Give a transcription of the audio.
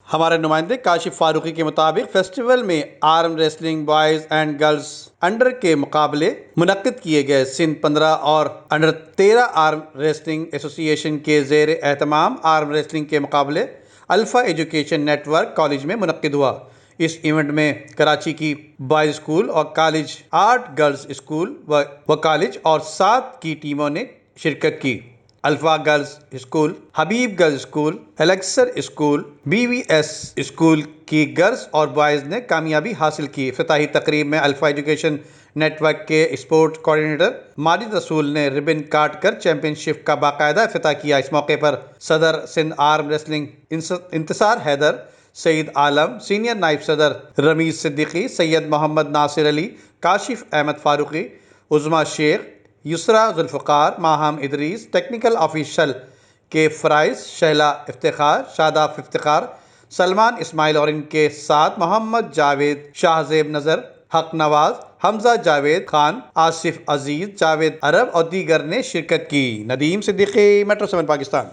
ہمارے نمائندے کاشف فاروقی کے مطابق فیسٹیول میں arm wrestling boys and girls under کے مقابلے منعقد کیے گئے۔ سندھ 15 اور انڈر 13 آرم ریسلنگ ایسوسی ایشن کے زیر اہتمام آرم ریسلنگ کے مقابلے الفا ایجوکیشن نیٹ ورک کالج میں منعقد ہوا۔ اس ایونٹ میں کراچی کی بوائز اسکول اور کالج، 8 گرلز اسکول و کالج اور 7 کی ٹیموں نے شرکت کی۔ Alpha girls school, Habib girls school, Elixir school, B V S school کی گرلز اور بوائز نے کامیابی حاصل کی۔ افتتاحی تقریب میں الفا ایجوکیشن نیٹ ورک کے اسپورٹ کوآرڈینیٹر ماجد رسول نے ربن کاٹ کر چیمپئن شپ کا باقاعدہ افتتاح کیا۔ اس موقع پر صدر سندھ آرم ریسلنگ انتصار حیدر، سعید عالم، سینئر نائب صدر رمیز صدیقی، سید محمد ناصر علی، کاشف احمد فاروقی، عظمیٰ شیخ، یسریٰ ذوالفقار، ماہام ادریس، ٹیکنیکل آفیشل کے فرائض، شہلا افتخار، شاداب افتخار، سلمان اسماعیل اور ان کے ساتھ محمد جاوید، شاہزیب نذر، حق نواز، حمزہ جاوید خان، آصف عزیز، جاوید عرب اور دیگر نے شرکت کی۔ ندیم صدیقی، میٹرو 7 پاکستان۔